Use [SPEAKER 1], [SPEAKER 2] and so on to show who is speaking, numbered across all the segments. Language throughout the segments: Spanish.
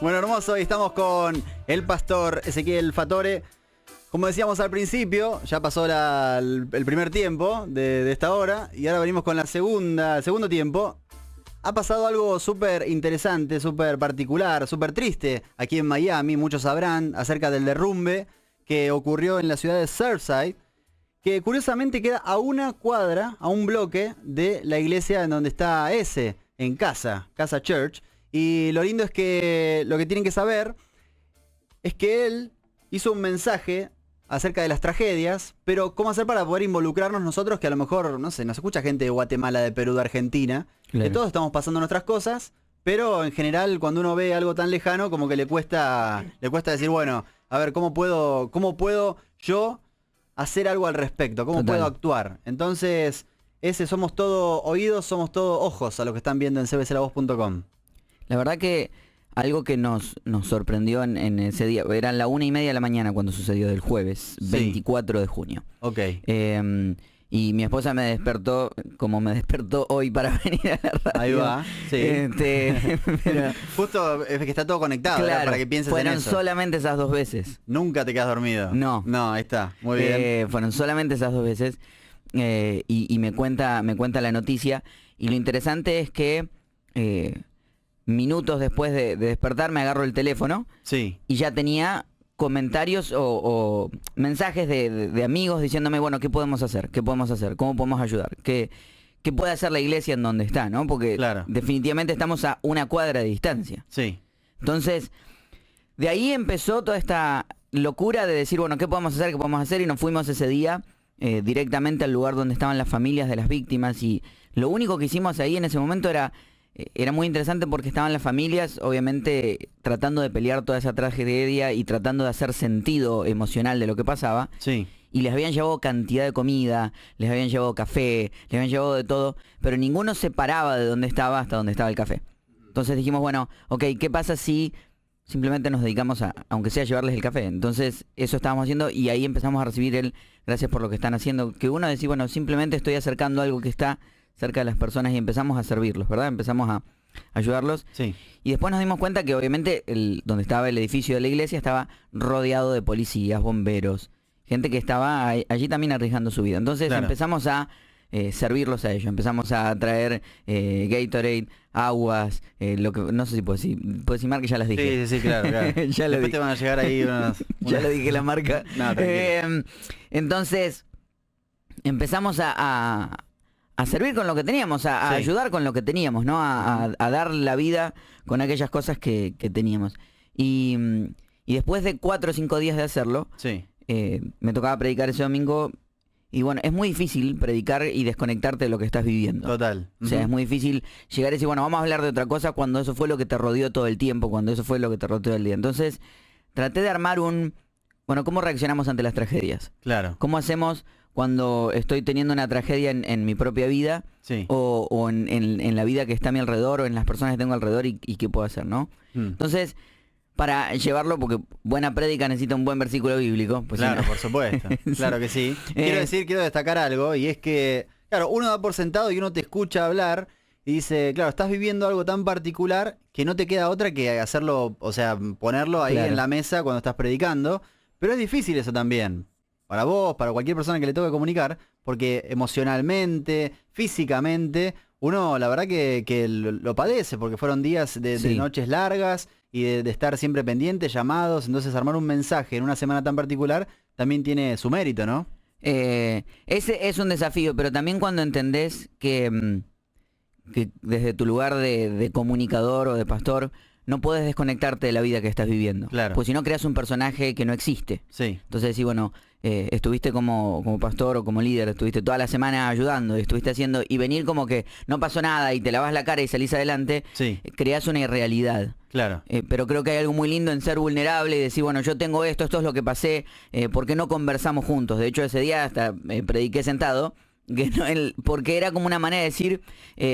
[SPEAKER 1] Bueno, hermoso, y estamos con el pastor Ezequiel Fatore. Como decíamos al principio, ya pasó el primer tiempo de esta hora y ahora venimos con el segundo tiempo. Ha pasado algo súper interesante, súper particular, súper triste aquí en Miami, muchos sabrán, acerca del derrumbe que ocurrió en la ciudad de Surfside, que curiosamente queda a una cuadra, a un bloque de la iglesia en donde está en Casa Church. Y lo lindo es que lo que tienen que saber es que él hizo un mensaje acerca de las tragedias, pero cómo hacer para poder involucrarnos nosotros, que a lo mejor, no sé, nos escucha gente de Guatemala, de Perú, de Argentina,
[SPEAKER 2] Claro.
[SPEAKER 1] que todos estamos pasando nuestras cosas, pero en general cuando uno ve algo tan lejano, como que le cuesta decir, bueno, a ver, ¿cómo puedo yo hacer algo al respecto? ¿Cómo
[SPEAKER 2] Total.
[SPEAKER 1] puedo actuar? Entonces, somos todo oídos, somos todo ojos a lo que están viendo en cbclavoz.com.
[SPEAKER 2] La verdad que algo que nos sorprendió en ese día, eran la 1:30 de la mañana cuando sucedió, del jueves,
[SPEAKER 1] Sí.
[SPEAKER 2] 24 de junio.
[SPEAKER 1] Ok.
[SPEAKER 2] Y mi esposa me despertó, como me despertó hoy para venir a la radio.
[SPEAKER 1] Ahí va, sí.
[SPEAKER 2] Pero,
[SPEAKER 1] Justo es que está todo conectado, ¿verdad?
[SPEAKER 2] claro,
[SPEAKER 1] Para que pienses en
[SPEAKER 2] fueron
[SPEAKER 1] eso.
[SPEAKER 2] solamente esas 2 veces.
[SPEAKER 1] Nunca te quedas dormido.
[SPEAKER 2] No.
[SPEAKER 1] No, ahí está. Muy bien.
[SPEAKER 2] Fueron solamente esas 2 veces. Y me cuenta la noticia. Y lo interesante es que minutos después de despertar me agarro el teléfono
[SPEAKER 1] Sí.
[SPEAKER 2] y ya tenía comentarios o mensajes de amigos diciéndome, bueno, ¿qué podemos hacer? ¿Qué podemos hacer? ¿Cómo podemos ayudar? ¿Qué puede hacer la iglesia en donde está? ¿No? Porque
[SPEAKER 1] Claro.
[SPEAKER 2] definitivamente estamos a una cuadra de distancia.
[SPEAKER 1] Sí.
[SPEAKER 2] Entonces, de ahí empezó toda esta locura de decir, bueno, ¿qué podemos hacer? ¿Qué podemos hacer? Y nos fuimos ese día directamente al lugar donde estaban las familias de las víctimas, y lo único que hicimos ahí en ese momento era muy interesante porque estaban las familias, obviamente, tratando de pelear toda esa tragedia y tratando de hacer sentido emocional de lo que pasaba.
[SPEAKER 1] Sí.
[SPEAKER 2] Y les habían llevado cantidad de comida, les habían llevado café, les habían llevado de todo, pero ninguno se paraba de donde estaba hasta donde estaba el café. Entonces dijimos, bueno, ok, ¿qué pasa si simplemente nos dedicamos a, aunque sea, llevarles el café? Entonces eso estábamos haciendo, y ahí empezamos a recibir el gracias por lo que están haciendo. Que uno decía, bueno, simplemente estoy acercando algo que está cerca de las personas, y empezamos a servirlos, ¿verdad? Empezamos a ayudarlos.
[SPEAKER 1] Sí.
[SPEAKER 2] Y después nos dimos cuenta que obviamente donde estaba el edificio de la iglesia estaba rodeado de policías, bomberos, gente que estaba allí también arriesgando su vida. Entonces
[SPEAKER 1] Claro.
[SPEAKER 2] empezamos a servirlos a ellos, empezamos a traer Gatorade, aguas, lo que no sé si puedo decir marca, ya las dije.
[SPEAKER 1] Sí, claro.
[SPEAKER 2] Ya lo
[SPEAKER 1] Después
[SPEAKER 2] dije.
[SPEAKER 1] te van a llegar ahí
[SPEAKER 2] Ya le dije la marca.
[SPEAKER 1] No, tranquilo.
[SPEAKER 2] Entonces empezamos a servir con lo que teníamos, a
[SPEAKER 1] Sí.
[SPEAKER 2] ayudar con lo que teníamos, ¿no? A dar la vida con aquellas cosas que teníamos. Y después de 4 o 5 días de hacerlo,
[SPEAKER 1] Sí.
[SPEAKER 2] me tocaba predicar ese domingo. Y bueno, es muy difícil predicar y desconectarte de lo que estás viviendo.
[SPEAKER 1] Total.
[SPEAKER 2] O sea, es muy difícil llegar y decir, bueno, vamos a hablar de otra cosa cuando eso fue lo que te rodeó todo el tiempo, cuando eso fue lo que te rodeó todo el día. Entonces, traté de armar bueno, ¿cómo reaccionamos ante las tragedias?
[SPEAKER 1] Claro.
[SPEAKER 2] ¿Cómo hacemos cuando estoy teniendo una tragedia en mi propia vida,
[SPEAKER 1] Sí.
[SPEAKER 2] o en la vida que está a mi alrededor, o en las personas que tengo alrededor, y qué puedo hacer, ¿no? Entonces, para llevarlo, porque buena prédica necesita un buen versículo bíblico. Pues
[SPEAKER 1] Claro,
[SPEAKER 2] si no-
[SPEAKER 1] por supuesto. Claro que sí.
[SPEAKER 2] Eh,
[SPEAKER 1] Quiero destacar algo, y es que, claro, uno da por sentado y uno te escucha hablar y dice, claro, estás viviendo algo tan particular que no te queda otra que hacerlo, o sea, ponerlo ahí
[SPEAKER 2] Claro.
[SPEAKER 1] en la mesa cuando estás predicando. Pero es difícil eso también. Para vos, para cualquier persona que le toque comunicar, porque emocionalmente, físicamente, uno la verdad que lo padece, porque fueron días de
[SPEAKER 2] Sí.
[SPEAKER 1] noches largas y de estar siempre pendientes, llamados. Entonces armar un mensaje en una semana tan particular también tiene su mérito, ¿no?
[SPEAKER 2] Ese es un desafío, pero también cuando entendés que desde tu lugar de comunicador o de pastor no puedes desconectarte de la vida que estás viviendo.
[SPEAKER 1] Claro.
[SPEAKER 2] Pues si no, creas un personaje que no existe.
[SPEAKER 1] Sí,
[SPEAKER 2] Entonces decís, bueno, estuviste como pastor o como líder, estuviste toda la semana ayudando, y estuviste haciendo, y venir como que no pasó nada y te lavas la cara y salís adelante,
[SPEAKER 1] sí,
[SPEAKER 2] creas una irrealidad.
[SPEAKER 1] claro.
[SPEAKER 2] Pero creo que hay algo muy lindo en ser vulnerable y decir, bueno, yo tengo esto es lo que pasé, ¿por qué no conversamos juntos? De hecho, ese día hasta prediqué sentado, que porque era como una manera de decir,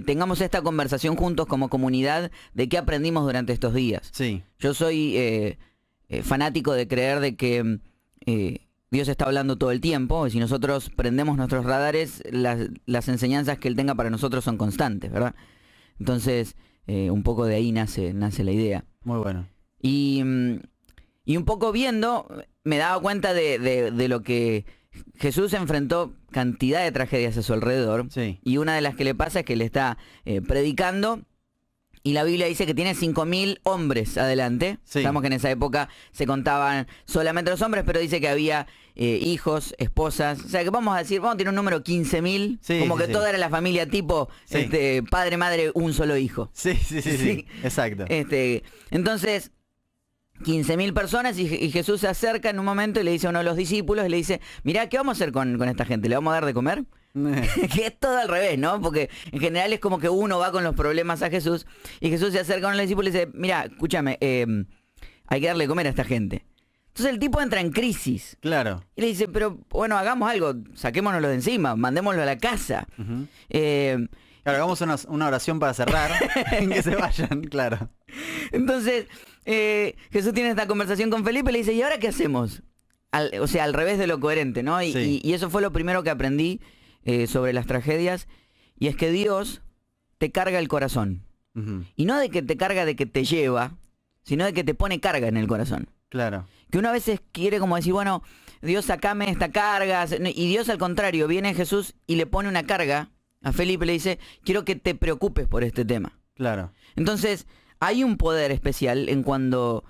[SPEAKER 2] tengamos esta conversación juntos como comunidad de qué aprendimos durante estos días.
[SPEAKER 1] Sí,
[SPEAKER 2] Yo soy fanático de creer de que Dios está hablando todo el tiempo, y si nosotros prendemos nuestros radares, las enseñanzas que Él tenga para nosotros son constantes, ¿verdad? Entonces, un poco de ahí nace la idea.
[SPEAKER 1] muy bueno.
[SPEAKER 2] Y un poco viendo, me daba cuenta de lo que Jesús enfrentó cantidad de tragedias a su alrededor.
[SPEAKER 1] Sí.
[SPEAKER 2] Y una de las que le pasa es que le está predicando. Y la Biblia dice que tiene 5.000 hombres adelante.
[SPEAKER 1] Sí.
[SPEAKER 2] Sabemos que en esa época se contaban solamente los hombres, pero dice que había hijos, esposas. O sea, que vamos a decir, vamos a tener un número 15.000.
[SPEAKER 1] Sí,
[SPEAKER 2] como
[SPEAKER 1] sí,
[SPEAKER 2] que
[SPEAKER 1] sí.
[SPEAKER 2] toda era la familia tipo
[SPEAKER 1] Sí.
[SPEAKER 2] padre, madre, un solo hijo.
[SPEAKER 1] Sí, exacto.
[SPEAKER 2] Entonces, 15.000 personas y Jesús se acerca en un momento y le dice a uno de los discípulos, y le dice, mirá, ¿qué vamos a hacer con esta gente? ¿Le vamos a dar de comer? Que es todo al revés, ¿no? Porque en general es como que uno va con los problemas a Jesús y Jesús se acerca a uno de los discípulos y le dice, mira, escúchame, hay que darle de comer a esta gente. Entonces el tipo entra en crisis.
[SPEAKER 1] Claro.
[SPEAKER 2] Y le dice, pero bueno, hagamos algo, saquémonoslo de encima, mandémoslo a la casa.
[SPEAKER 1] Ujú.
[SPEAKER 2] Eh,
[SPEAKER 1] Claro, hagamos una oración para cerrar, que se vayan, claro.
[SPEAKER 2] Entonces, Jesús tiene esta conversación con Felipe y le dice, ¿y ahora qué hacemos? O sea, al revés de lo coherente, ¿no?
[SPEAKER 1] Sí.
[SPEAKER 2] Y eso fue lo primero que aprendí sobre las tragedias, y es que Dios te carga el corazón.
[SPEAKER 1] Ujú.
[SPEAKER 2] Y no de que te carga de que te lleva, sino de que te pone carga en el corazón.
[SPEAKER 1] Claro.
[SPEAKER 2] Que uno a veces quiere como decir, bueno, Dios, sacame esta carga. Y Dios al contrario, viene Jesús y le pone una carga a Felipe y le dice, quiero que te preocupes por este tema.
[SPEAKER 1] Claro.
[SPEAKER 2] Entonces, hay un poder especial en cuando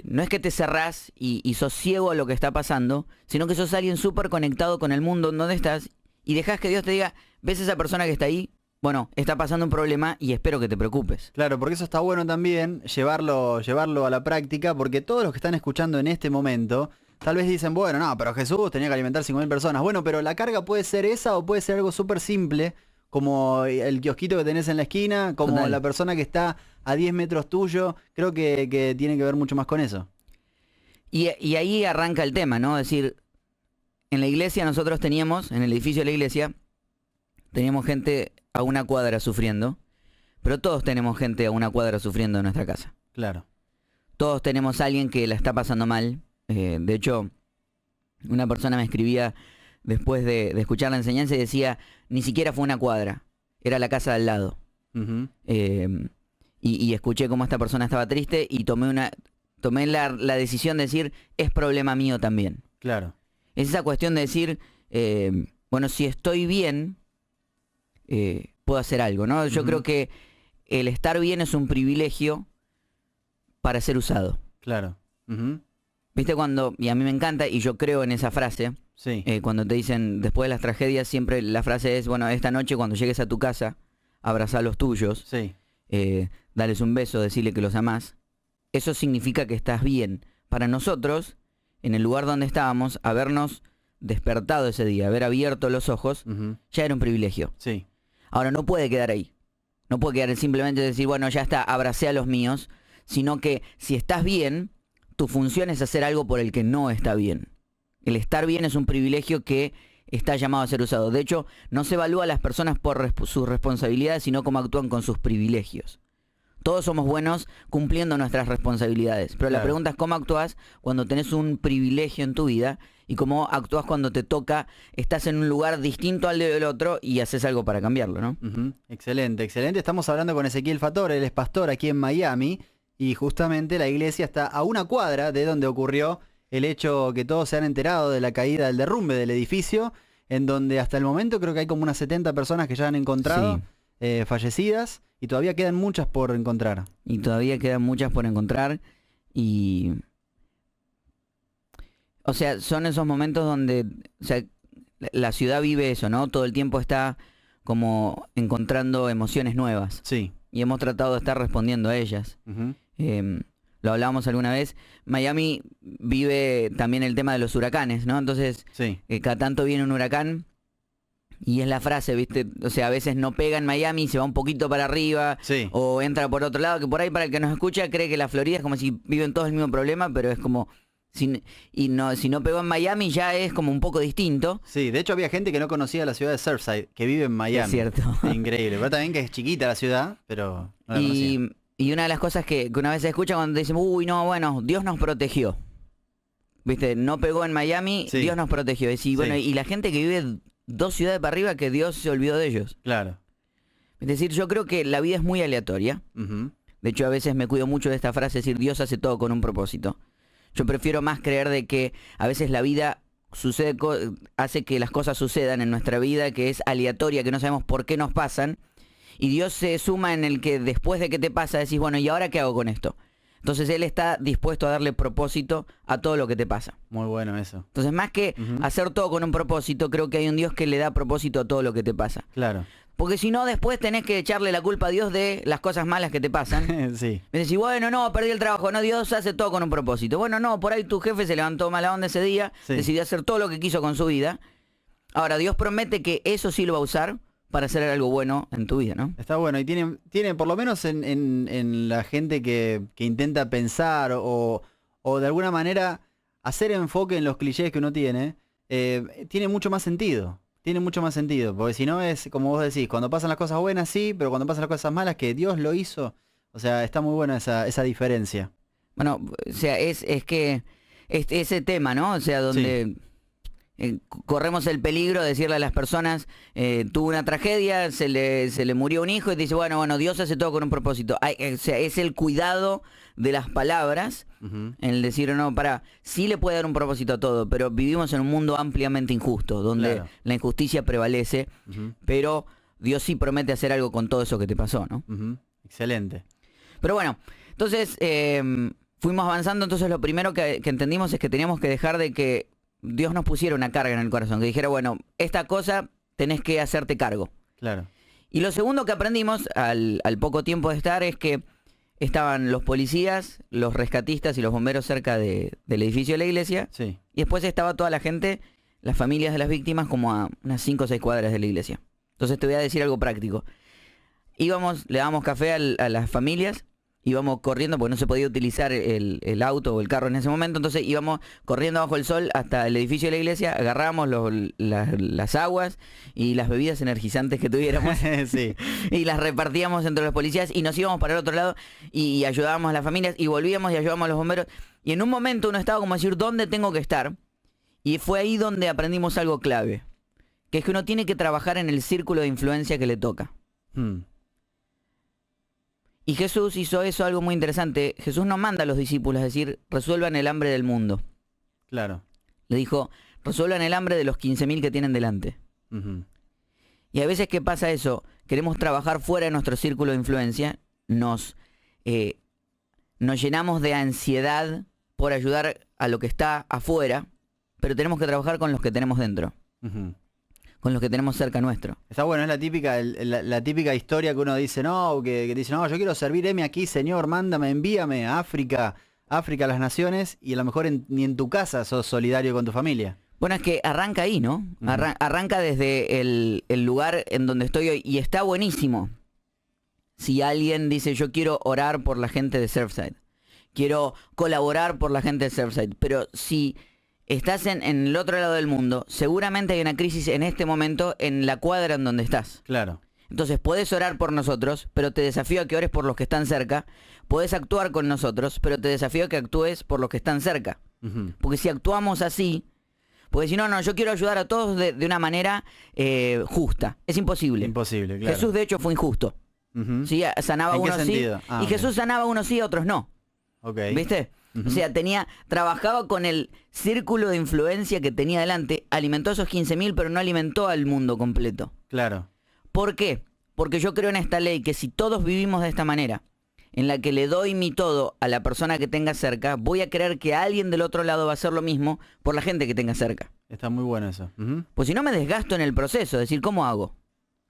[SPEAKER 2] no es que te cerrás y sos ciego a lo que está pasando, sino que sos alguien súper conectado con el mundo en donde estás y dejás que Dios te diga, ¿ves a esa persona que está ahí? Bueno, está pasando un problema y espero que te preocupes.
[SPEAKER 1] Claro, porque eso está bueno también, llevarlo a la práctica, porque todos los que están escuchando en este momento, tal vez dicen, bueno, no, pero Jesús tenía que alimentar 5.000 personas. Bueno, pero la carga puede ser esa o puede ser algo súper simple, como el kiosquito que tenés en la esquina, como
[SPEAKER 2] Total.
[SPEAKER 1] la persona que está a 10 metros tuyo. Creo que tiene que ver mucho más con eso.
[SPEAKER 2] Y ahí arranca el tema, ¿no? Es decir, en la iglesia nosotros teníamos, en el edificio de la iglesia, teníamos gente a una cuadra sufriendo, pero todos tenemos gente a una cuadra sufriendo en nuestra casa.
[SPEAKER 1] Claro.
[SPEAKER 2] Todos tenemos a alguien que la está pasando mal. De hecho, una persona me escribía después de escuchar la enseñanza y decía, ni siquiera fue una cuadra, era la casa de al lado.
[SPEAKER 1] Ujú.
[SPEAKER 2] Y escuché cómo esta persona estaba triste y tomé la decisión de decir, es problema mío también.
[SPEAKER 1] Claro.
[SPEAKER 2] Es esa cuestión de decir, bueno, si estoy bien, puedo hacer algo, ¿no? Yo
[SPEAKER 1] Ujú.
[SPEAKER 2] creo que el estar bien es un privilegio para ser usado.
[SPEAKER 1] Claro. Ujú.
[SPEAKER 2] ¿Viste cuando, y a mí me encanta, y yo creo en esa frase,
[SPEAKER 1] Sí.
[SPEAKER 2] cuando te dicen, después de las tragedias, siempre la frase es, bueno, esta noche cuando llegues a tu casa, abrazá a los tuyos,
[SPEAKER 1] Sí.
[SPEAKER 2] dales un beso, decirle que los amás. Eso significa que estás bien. Para nosotros, en el lugar donde estábamos, habernos despertado ese día, haber abierto los ojos,
[SPEAKER 1] Ujú.
[SPEAKER 2] ya era un privilegio.
[SPEAKER 1] Sí.
[SPEAKER 2] Ahora, no puede quedar ahí. No puede quedar en simplemente decir, bueno, ya está, abracé a los míos, sino que si estás bien, tu función es hacer algo por el que no está bien. El estar bien es un privilegio que está llamado a ser usado. De hecho, no se evalúa a las personas por sus responsabilidades, sino cómo actúan con sus privilegios. Todos somos buenos cumpliendo nuestras responsabilidades, pero la
[SPEAKER 1] Claro.
[SPEAKER 2] pregunta es cómo actúas cuando tenés un privilegio en tu vida y cómo actúas cuando te toca, estás en un lugar distinto al del otro y haces algo para cambiarlo, ¿no?
[SPEAKER 1] Ujú. Excelente, excelente. Estamos hablando con Ezequiel Fatore, él es pastor aquí en Miami y justamente la iglesia está a una cuadra de donde ocurrió el hecho que todos se han enterado de la caída, del derrumbe del edificio, en donde hasta el momento creo que hay como unas 70 personas que ya han encontrado fallecidas y todavía quedan muchas por encontrar.
[SPEAKER 2] Y todavía quedan muchas por encontrar y... O sea, son esos momentos donde, o sea, la ciudad vive eso, ¿no? Todo el tiempo está como encontrando emociones nuevas
[SPEAKER 1] Sí.
[SPEAKER 2] y hemos tratado de estar respondiendo a ellas.
[SPEAKER 1] Ujú.
[SPEAKER 2] Lo hablábamos alguna vez. Miami vive también el tema de los huracanes, ¿no? Entonces,
[SPEAKER 1] Sí.
[SPEAKER 2] cada tanto viene un huracán y es la frase, ¿viste? O sea, a veces no pega en Miami, se va un poquito para arriba
[SPEAKER 1] Sí.
[SPEAKER 2] o entra por otro lado, que por ahí para el que nos escucha cree que la Florida es como si viven todos el mismo problema, pero es como... Si no pegó en Miami ya es como un poco distinto.
[SPEAKER 1] Sí, de hecho había gente que no conocía la ciudad de Surfside, que vive en Miami.
[SPEAKER 2] Es cierto.
[SPEAKER 1] Increíble. Pero también que es chiquita la ciudad, pero no la conocía.
[SPEAKER 2] Y una de las cosas que una vez se escucha cuando te dicen, uy, no, bueno, Dios nos protegió. ¿Viste? No pegó en Miami,
[SPEAKER 1] Sí.
[SPEAKER 2] Dios nos protegió. Y bueno,
[SPEAKER 1] Sí.
[SPEAKER 2] y la gente que vive 2 ciudades para arriba, que Dios se olvidó de ellos.
[SPEAKER 1] Claro.
[SPEAKER 2] Es decir, yo creo que la vida es muy aleatoria.
[SPEAKER 1] Ujú.
[SPEAKER 2] De hecho, a veces me cuido mucho de esta frase, decir Dios hace todo con un propósito. Yo prefiero más creer de que a veces la vida hace que las cosas sucedan en nuestra vida, que es aleatoria, que no sabemos por qué nos pasan, y Dios se suma en el que después de que te pasa decís, bueno, ¿y ahora qué hago con esto? Entonces Él está dispuesto a darle propósito a todo lo que te pasa.
[SPEAKER 1] Muy bueno eso.
[SPEAKER 2] Entonces, más que hacer todo con un propósito, creo que hay un Dios que le da propósito a todo lo que te pasa.
[SPEAKER 1] Claro.
[SPEAKER 2] Porque si no, después tenés que echarle la culpa a Dios de las cosas malas que te pasan.
[SPEAKER 1] Sí.
[SPEAKER 2] Me decís, bueno, no, perdí el trabajo. No, Dios hace todo con un propósito. Bueno, no, por ahí tu jefe se levantó mala onda ese día,
[SPEAKER 1] Sí.
[SPEAKER 2] decidió hacer todo lo que quiso con su vida. Ahora, Dios promete que eso sí lo va a usar para hacer algo bueno en tu vida, ¿no?
[SPEAKER 1] Está bueno, y tiene por lo menos en la gente que intenta pensar o de alguna manera hacer enfoque en los clichés que uno tiene mucho más sentido. Tiene mucho más sentido, porque si no es, como vos decís, cuando pasan las cosas buenas sí, pero cuando pasan las cosas malas que Dios lo hizo, o sea, está muy buena esa diferencia.
[SPEAKER 2] Bueno, o sea, es que ese tema, ¿no? O sea, donde corremos el peligro de decirle a las personas, tuvo una tragedia, se le murió un hijo y te dice, bueno, Dios hace todo con un propósito. O sea, es el cuidado de las palabras, el decir, no, sí le puede dar un propósito a todo, pero vivimos en un mundo ampliamente injusto, donde
[SPEAKER 1] Claro.
[SPEAKER 2] la injusticia prevalece, pero Dios sí promete hacer algo con todo eso que te pasó, ¿no?
[SPEAKER 1] Excelente.
[SPEAKER 2] Pero bueno, entonces fuimos avanzando, entonces lo primero que entendimos es que teníamos que dejar de que Dios nos pusiera una carga en el corazón, que dijera, bueno, esta cosa tenés que hacerte cargo.
[SPEAKER 1] Claro.
[SPEAKER 2] Y lo segundo que aprendimos al poco tiempo de estar es que estaban los policías, los rescatistas y los bomberos cerca del edificio de la iglesia,
[SPEAKER 1] Sí.
[SPEAKER 2] y después estaba toda la gente, las familias de las víctimas, como a unas 5 o 6 cuadras de la iglesia. Entonces te voy a decir algo práctico. Le dábamos café a las familias, íbamos corriendo porque no se podía utilizar el auto o el carro en ese momento, entonces íbamos corriendo bajo el sol hasta el edificio de la iglesia, agarrábamos las aguas y las bebidas energizantes que tuviéramos
[SPEAKER 1] Sí.
[SPEAKER 2] y las repartíamos entre los policías y nos íbamos para el otro lado y ayudábamos a las familias y volvíamos y ayudábamos a los bomberos, y en un momento uno estaba como a decir, ¿dónde tengo que estar? Y fue ahí donde aprendimos algo clave, que es que uno tiene que trabajar en el círculo de influencia que le toca. Y Jesús hizo eso, algo muy interesante. Jesús no manda a los discípulos a decir, resuelvan el hambre del mundo.
[SPEAKER 1] Claro.
[SPEAKER 2] Le dijo, resuelvan el hambre de los 15.000 que tienen delante. Y a veces, ¿qué pasa eso? Queremos trabajar fuera de nuestro círculo de influencia, nos llenamos de ansiedad por ayudar a lo que está afuera, pero tenemos que trabajar con los que tenemos dentro, con los que tenemos cerca nuestro.
[SPEAKER 1] Está bueno, es la típica historia que uno dice, no, que dice, no, yo quiero servir, heme aquí, Señor, mándame, envíame a África, a las naciones, y a lo mejor ni en tu casa sos solidario con tu familia.
[SPEAKER 2] Bueno, es que arranca ahí, ¿no? Arranca desde el lugar en donde estoy hoy, y está buenísimo. Si alguien dice, yo quiero orar por la gente de Surfside, quiero colaborar por la gente de Surfside, pero si estás en el otro lado del mundo, seguramente hay una crisis en este momento en la cuadra en donde estás.
[SPEAKER 1] Claro.
[SPEAKER 2] Entonces podés orar por nosotros, pero te desafío a que ores por los que están cerca. Podés actuar con nosotros, pero te desafío a que actúes por los que están cerca. Porque si actuamos así, porque si no, yo quiero ayudar a todos de una manera justa. Es imposible.
[SPEAKER 1] Imposible, claro.
[SPEAKER 2] Jesús de hecho fue injusto. ¿Sí? Sanaba a
[SPEAKER 1] ¿En qué
[SPEAKER 2] unos sí,
[SPEAKER 1] sentido?
[SPEAKER 2] y Jesús sanaba a unos sí, a otros no.
[SPEAKER 1] Okay.
[SPEAKER 2] ¿Viste? O sea, trabajaba con el círculo de influencia que tenía delante, alimentó a esos 15.000, pero no alimentó al mundo completo.
[SPEAKER 1] Claro.
[SPEAKER 2] ¿Por qué? Porque yo creo en esta ley que si todos vivimos de esta manera, en la que le doy mi todo a la persona que tenga cerca, voy a creer que alguien del otro lado va a hacer lo mismo por la gente que tenga cerca.
[SPEAKER 1] Está muy bueno eso.
[SPEAKER 2] Pues si no me desgasto en el proceso, es decir, ¿cómo hago?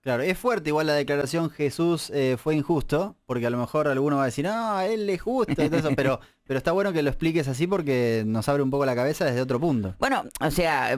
[SPEAKER 1] Claro, es fuerte igual la declaración Jesús fue injusto, porque a lo mejor alguno va a decir, no, él es justo, y todo eso, pero está bueno que lo expliques así porque nos abre un poco la cabeza desde otro punto.
[SPEAKER 2] Bueno, o sea,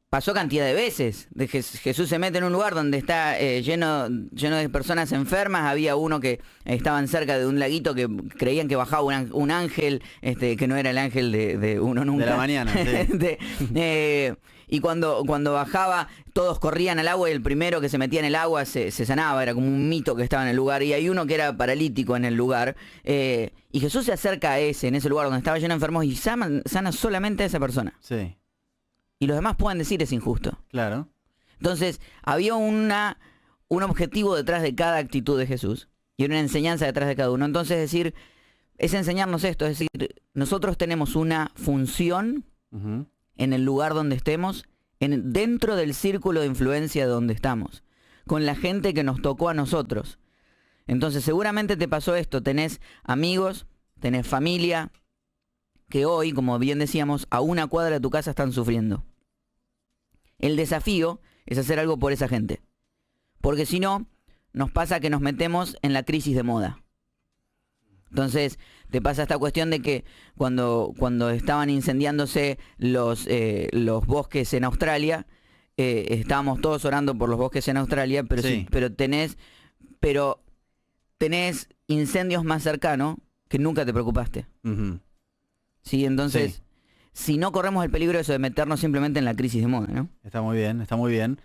[SPEAKER 2] pasó cantidad de veces. Jesús se mete en un lugar donde está lleno de personas enfermas. Había uno que estaban cerca de un laguito que creían que bajaba un ángel, que no era el ángel de uno nunca.
[SPEAKER 1] De la mañana, sí.
[SPEAKER 2] Y cuando bajaba, todos corrían al agua y el primero que se metía en el agua se sanaba. Era como un mito que estaba en el lugar. Y hay uno que era paralítico en el lugar. Y Jesús se acerca a en ese lugar donde estaba lleno de enfermos y sana solamente a esa persona.
[SPEAKER 1] Sí.
[SPEAKER 2] Y los demás pueden decir es injusto.
[SPEAKER 1] Claro.
[SPEAKER 2] Entonces, había un objetivo detrás de cada actitud de Jesús. y una enseñanza detrás de cada uno. Entonces, es enseñarnos esto, es decir, nosotros tenemos una función en el lugar donde estemos, dentro del círculo de influencia donde estamos, con la gente que nos tocó a nosotros. Entonces seguramente te pasó esto, tenés amigos, tenés familia, que hoy, como bien decíamos, a una cuadra de tu casa están sufriendo. El desafío es hacer algo por esa gente, porque si no, nos pasa que nos metemos en la crisis de moda. Entonces te pasa esta cuestión de que cuando estaban incendiándose los bosques en Australia, estábamos todos orando por los bosques en Australia, pero
[SPEAKER 1] Sí.
[SPEAKER 2] pero tenés incendios más cercanos que nunca te preocupaste. Sí, entonces,
[SPEAKER 1] Sí.
[SPEAKER 2] si no corremos el peligro de eso de meternos simplemente en la crisis de moda, ¿no?
[SPEAKER 1] Está muy bien, está muy bien.